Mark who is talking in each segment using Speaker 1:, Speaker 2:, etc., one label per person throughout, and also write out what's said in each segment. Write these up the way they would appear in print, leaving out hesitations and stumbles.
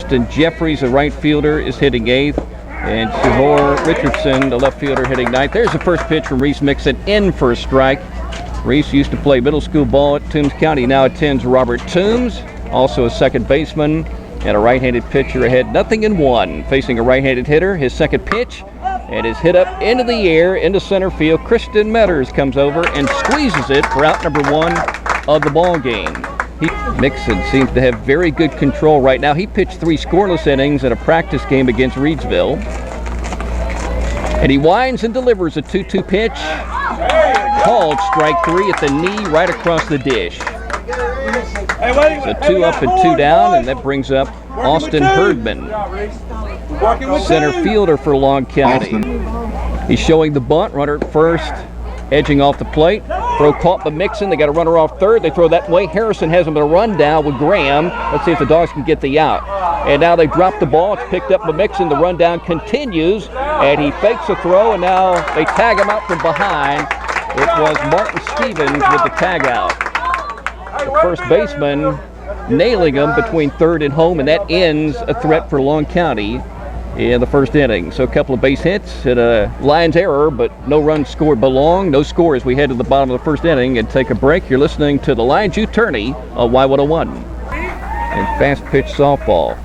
Speaker 1: Braxton Jeffries, the right fielder, is hitting 8th. And Shivor Richardson, the left fielder, hitting 9th. There's the first pitch from Reece Mixon, in for a strike. Reece used to play middle school ball at Toombs County, now attends Robert Toombs, also a second baseman and a right-handed pitcher ahead, 0-1. Facing a right-handed hitter, his second pitch, and is hit up into the air, into center field. Kristen Metters comes over and squeezes it for out number 1 of the ball game. Mixon seems to have very good control right now. He pitched 3 scoreless innings in a practice game against Reedsville. And he winds and delivers a 2-2 pitch. Called strike 3 at the knee right across the dish. So 2 up and 2 down, and that brings up Austin Herdman, center fielder for Long County. He's showing the bunt, runner at first, edging off the plate. Throw caught by Mixon. They got a runner off third. They throw that way. Harrison has him in a rundown with Graham. Let's see if the Dogs can get the out. And now they drop the ball. It's picked up by Mixon. The rundown continues, and he fakes a throw, and now they tag him out from behind. It was Martin Stevens with the tag out. The first baseman nailing him between third and home, and that ends a threat for Long County in the first inning. So a couple of base hits and a Lyons error, but no runs scored belong. No score as we head to the bottom of the first inning and take a break. You're listening to the Lyons Youth Tournament on Y101. And fast pitch softball.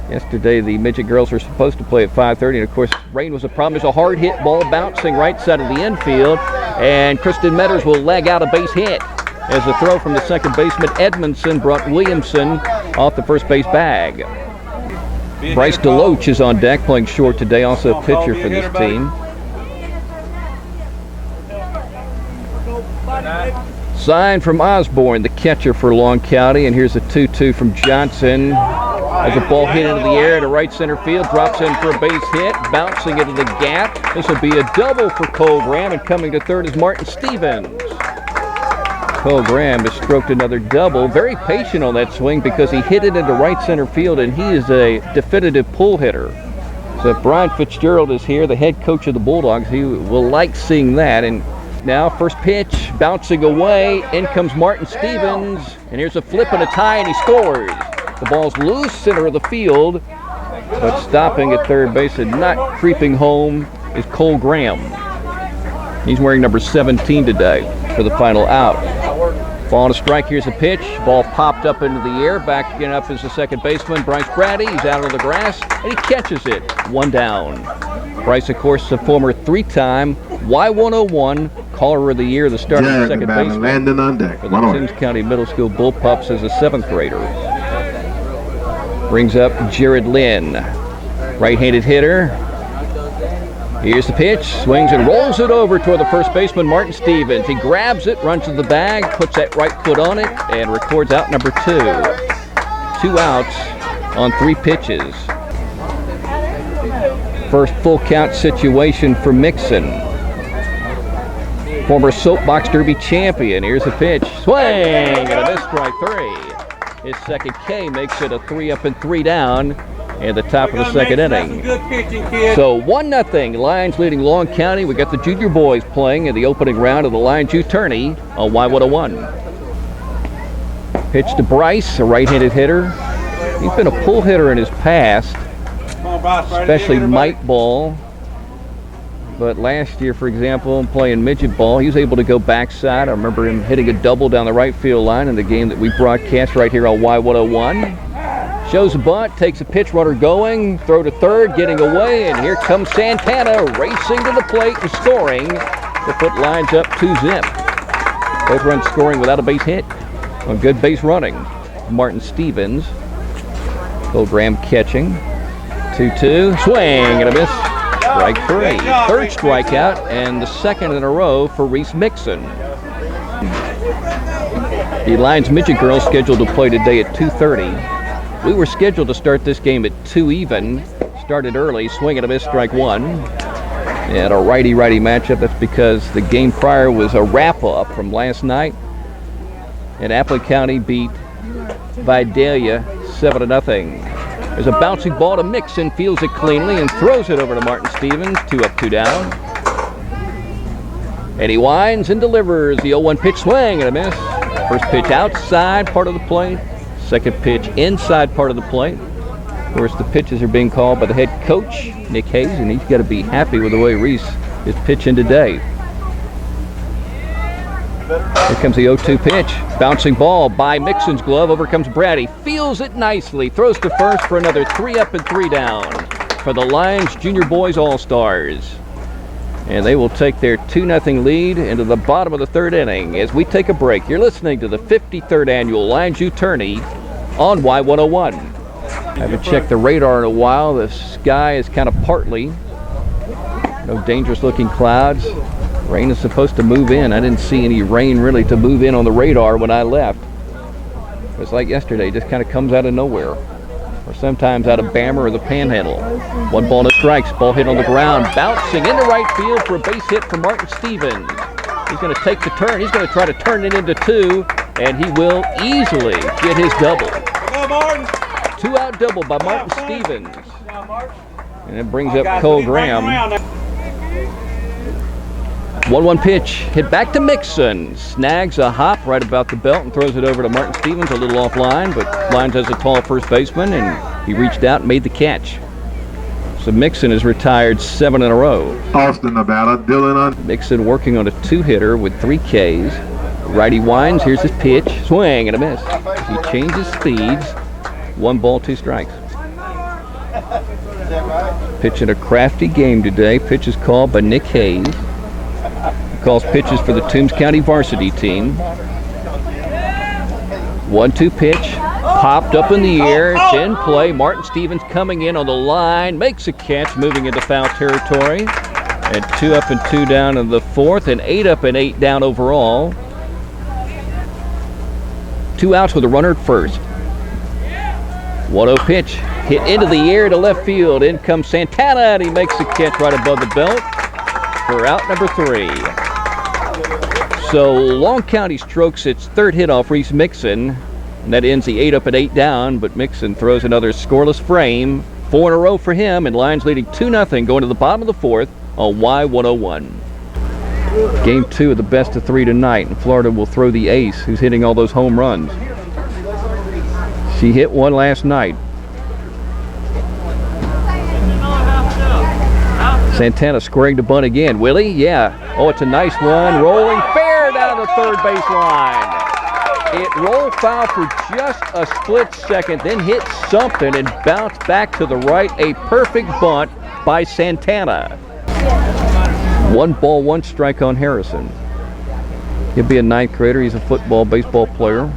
Speaker 1: Yesterday the Midget Girls were supposed to play at 5:30, and of course rain was a problem. There's a hard hit ball bouncing right side of the infield, and Kristen Metters will leg out a base hit as a throw from the second baseman Edmondson brought Williamson off the first base bag. Bryce Deloach is on deck playing short today, also a pitcher for this team. Sign from Osborne, the catcher for Long County, and here's a 2-2 from Johnson. As the ball hit into the air to right center field, drops in for a base hit, bouncing into the gap. This will be a double for Cole Graham, and coming to third is Martin Stevens. Cole Graham has stroked another double. Very patient on that swing because he hit it into right center field, and he is a definitive pull hitter. So if Brian Fitzgerald is here, the head coach of the Bulldogs, he will like seeing that. And now first pitch, bouncing away. In comes Martin Stevens, and here's a flip and a tie, and he scores. The ball's loose, center of the field, but stopping at third base and not creeping home is Cole Graham. He's wearing number 17 today for the final out. Ball and a strike. Here's a pitch. Ball popped up into the air. Backing up is the second baseman, Bryce Brady. He's out on the grass, and he catches it. 1 down. Bryce, of course, a former 3-time Y101 Caller of the Year, the starting second baseman
Speaker 2: landing on deck.
Speaker 1: for the Toombs County Middle School Bullpups as a 7th grader. Brings up Jared Lynn, right-handed hitter. Here's the pitch, swings and rolls it over toward the first baseman, Martin Stevens. He grabs it, runs to the bag, puts that right foot on it, and records out number 2. 2 outs on 3 pitches. First full count situation for Mixon. Former Soapbox Derby champion. Here's the pitch, swing, and a miss, strike 3. His second K makes it a 3 up and 3 down in the top of the second inning. So 1-0, Lyons leading Long County. We got the Junior Boys playing in the opening round of the Lyons Youth Tournament on Y101. Pitch to Bryce, a right-handed hitter. He's been a pull hitter in his past, especially might ball. But last year, for example, playing midget ball, he was able to go backside. I remember him hitting a double down the right field line in the game that we broadcast right here on Y101. Shows a bunt, takes a pitch, runner going, throw to third, getting away, and here comes Santana racing to the plate and scoring to put Lyons up 2-zip. Both runs scoring without a base hit on good base running. Martin Stevens, Cole Graham catching, 2-2, swing and a miss. Strike 3. Third strikeout and the second in a row for Reece Mixon. The Lyons Midget Girls scheduled to play today at 2:30. We were scheduled to start this game at 2 even. Started early, swing and a miss, strike 1. And a righty-righty matchup. That's because the game prior was a wrap-up from last night. And Appling County beat Vidalia 7-0. There's a bouncing ball to Mixon, fields it cleanly and throws it over to Martin Stevens. 2 up, 2 down. And he winds and delivers the 0-1 pitch, swing and a miss. First pitch outside part of the plate. Second pitch inside part of the plate. Of course, the pitches are being called by the head coach, Nick Hayes, and he's got to be happy with the way Reece is pitching today. Here comes the 0-2 pitch. Bouncing ball by Mixon's glove. Over comes Brady. Feels it nicely. Throws to first for another 3 up and 3 down for the Lyons Junior Boys All-Stars. And they will take their 2-0 lead into the bottom of the 3rd inning. As we take a break, you're listening to the 53rd Annual Lyons Youth Tournament on Y101. I haven't checked the radar in a while. The sky is kind of partly. No dangerous looking clouds. Rain is supposed to move in. I didn't see any rain really to move in on the radar when I left. It's like yesterday, it just kind of comes out of nowhere. Or sometimes out of Bammer or the Panhandle. 1 ball, no strikes. Ball hit on the ground. Bouncing into right field for a base hit from Martin Stevens. He's going to take the turn. He's going to try to turn it into 2. And he will easily get his double. 2-out double by Martin Stevens. And it brings up Cole Graham. 1-1 pitch, hit back to Mixon. Snags a hop right about the belt and throws it over to Martin Stevens, a little offline, but Lyons has a tall first baseman, and he reached out and made the catch. So Mixon has retired 7 in a row.
Speaker 2: Austin, Nevada, Dylan on.
Speaker 1: Mixon working on a 2-hitter with 3 Ks. Righty winds, here's his pitch, swing and a miss. He changes speeds, 1 ball, 2 strikes. Pitching a crafty game today. Pitch is called by Nick Hayes. Calls pitches for the Toombs County varsity team. 1-2 pitch, popped up in the air, it's in play. Martin Stevens coming in on the line, makes a catch, moving into foul territory. And 2 up and 2 down in the 4th, and 8 up and 8 down overall. 2 outs with a runner at first. 1-0 pitch, hit into the air to left field. In comes Santana, and he makes a catch right above the belt for out number 3. So Long County strokes its 3rd hit off Reece Mixon, and that ends the 8 up and 8 down, but Mixon throws another scoreless frame. 4 in a row for him, and Lyons leading 2-0 going to the bottom of the 4th on Y101. Game 2 of the best of 3 tonight, and Florida will throw the ace who's hitting all those home runs. She hit 1 last night. Santana squaring to bunt again. Willie, yeah. Oh, it's a nice one. Rolling fair down the 3rd baseline. It rolled foul for just a split second, then hit something and bounced back to the right. A perfect bunt by Santana. 1 ball, 1 strike on Harrison. He'll be a 9th grader. He's a football, baseball player.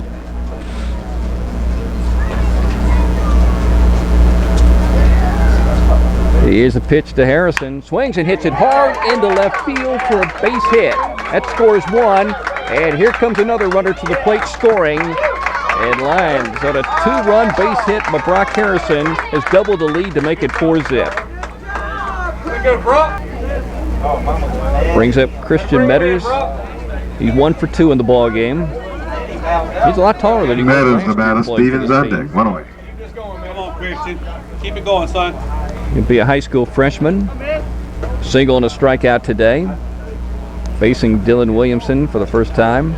Speaker 1: Here's a pitch to Harrison. Swings and hits it hard into left field for a base hit. That scores 1. And here comes another runner to the plate scoring. And Lyons on a 2-run base hit by Brock Harrison has doubled the lead to make it 4-zip. Brings up Christian Metters. He's 1 for 2 in the ball game. He's a lot taller than he was.
Speaker 2: Metters, Nevada, Stevens on deck. 1 away.
Speaker 3: Come on, Christian. Keep it going, son.
Speaker 1: He'll be a high school freshman. Single and a strikeout today. Facing Dylan Williamson for the first time.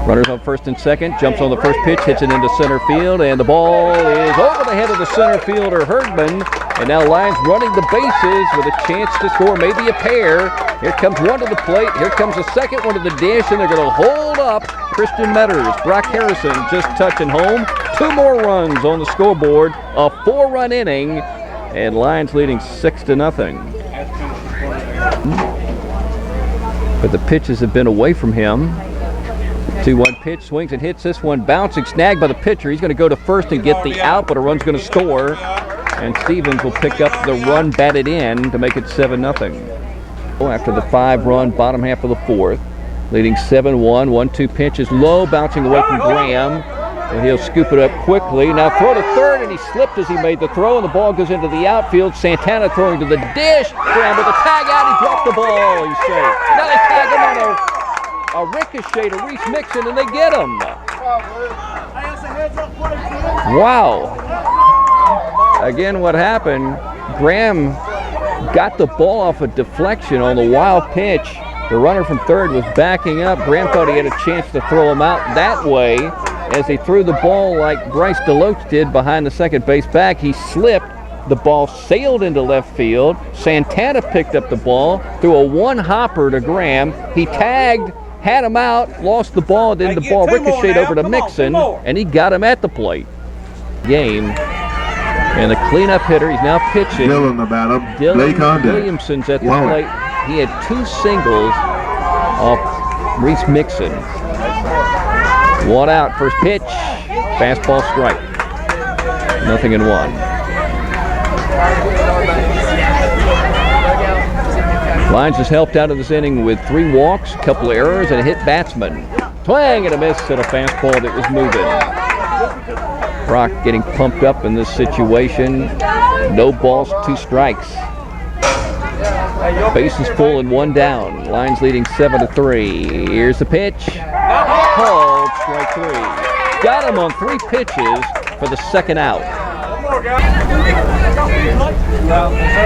Speaker 1: Runners on 1st and 2nd. Jumps on the first pitch, hits it into center field, and the ball is over the head of the center fielder, Herdman. And now Lyons running the bases with a chance to score maybe a pair. Here comes one to the plate. Here comes the second one to the dish, and they're going to hold up Christian Metters. Brock Harrison just touching home. 2 more runs on the scoreboard. A 4-run inning. And Lyons leading 6-0. But the pitches have been away from him. 2-1 pitch, swings and hits this one. Bouncing, snagged by the pitcher. He's going to go to first and get the out, but a run's going to score. And Stevens will pick up the run batted in to make it 7-0. After the 5-run bottom half of the 4th. Leading 7-1. 1-2 pitch is low, bouncing away from Graham. And he'll scoop it up quickly. Now throw to 3rd, and he slipped as he made the throw, and the ball goes into the outfield. Santana throwing to the dish. Graham with a tag out. He dropped the ball. He's safe. Now they tag him on a ricochet to Reece Mixon, and they get him. Wow. Again, what happened, Graham got the ball off a deflection on the wild pitch. The runner from 3rd was backing up. Graham thought he had a chance to throw him out that way, as he threw the ball like Bryce Deloach did behind the second base bag. He slipped. The ball sailed into left field. Santana picked up the ball, threw a one-hopper to Graham. He tagged, had him out, lost the ball, then the ball ricocheted over to Mixon, and he got him at the plate. Game. And the cleanup hitter, he's now pitching.
Speaker 2: Dylan about him.
Speaker 1: Dylan Williamson's at the plate. He had 2 singles off Reece Mixon. 1 out, first pitch. Fastball strike. 0-1. Lyons has helped out in this inning with 3 walks, a couple of errors, and a hit batsman. Twang and a miss at a fastball that was moving. Brock getting pumped up in this situation. No balls, 2 strikes. Bases full and 1 down. Lyons leading 7-3. Here's the pitch. Called strike 3. Got him on 3 pitches for the 2nd out.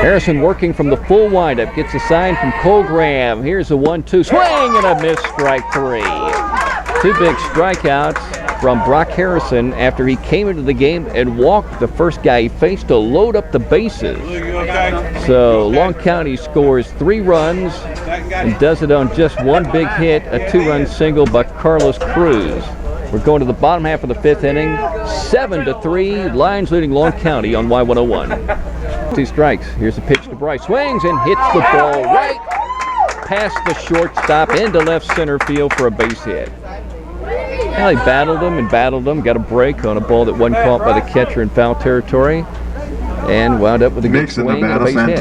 Speaker 1: Harrison working from the full windup. Gets a sign from Cole Graham. Here's a 1-2. Swing and a miss, strike 3. 2 big strikeouts from Brock Harrison after he came into the game and walked the first guy he faced to load up the bases. So Long County scores 3 runs and does it on just 1 big hit, a 2-run single by Carlos Cruz. We're going to the bottom half of the 5th inning. 7-3. Lyons leading Long County on Y101. 2 strikes. Here's a pitch to Bryce. Swings and hits the ball right past the shortstop into left center field for a base hit. Well, he battled him, got a break on a ball that wasn't caught by the catcher in foul territory, and wound up with a good swing and a base hit.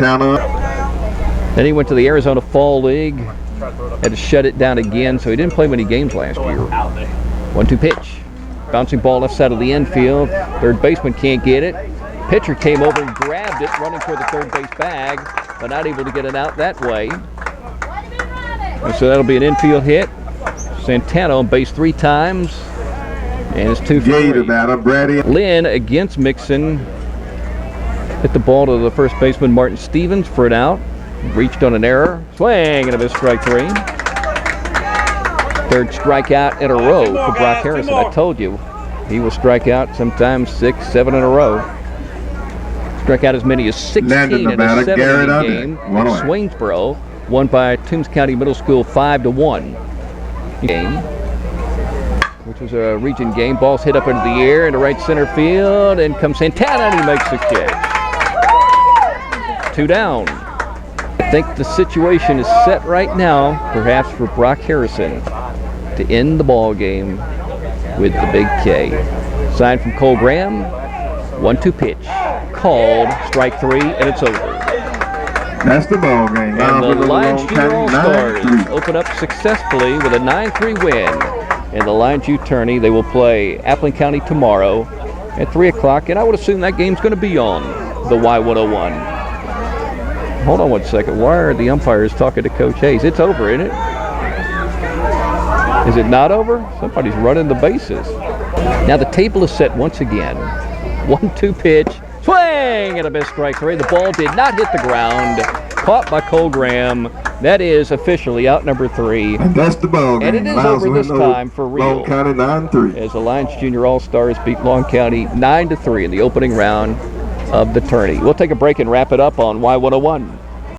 Speaker 1: Then he went to the Arizona Fall League, had to shut it down again, so he didn't play many games last year. 1-2 pitch. Bouncing ball left side of the infield. Third baseman can't get it. Pitcher came over and grabbed it, running toward the third base bag, but not able to get it out that way. And so that'll be an infield hit. Santana on base 3 times, and it's 2 for 3. Lynn against Mixon. Hit the ball to the first baseman, Martin Stevens, for an out. Reached on an error. Swing and a miss, strike 3. 3rd strikeout in a row for Brock Harrison. I told you, he will strike out sometimes 6, 7 in a row. Struck out as many as 16 in a 7-inning game in Swainsboro, won by Toombs County Middle School 5-1. Game, which was a region game. Ball's hit up into the air into right center field, and comes Santana and he makes the catch. 2 down. I think the situation is set right now, perhaps for Brock Harrison, to end the ball game with the big K. Sign from Cole Graham. 1-2 pitch. Called strike 3, and it's over.
Speaker 2: That's the ball game.
Speaker 1: And the Lyons Junior All-Stars open up successfully with a 9-3 win in the Lyons Youth Tournament. They will play Appling County tomorrow at 3 o'clock, and I would assume that game's going to be on the Y101. Hold on 1 second. Why are the umpires talking to Coach Hayes? It's over, isn't it? Is it not over? Somebody's running the bases. Now the table is set once again. 1-2 pitch. Swing and a miss, strike 3. The ball did not hit the ground. Caught by Cole Graham. That is officially out number 3.
Speaker 2: And that's the ball game.
Speaker 1: And it is over this time for real.
Speaker 2: Long County 9-3.
Speaker 1: As the Lyons Junior All-Stars beat Long County 9-3 in the opening round of the tourney. We'll take a break and wrap it up on Y101.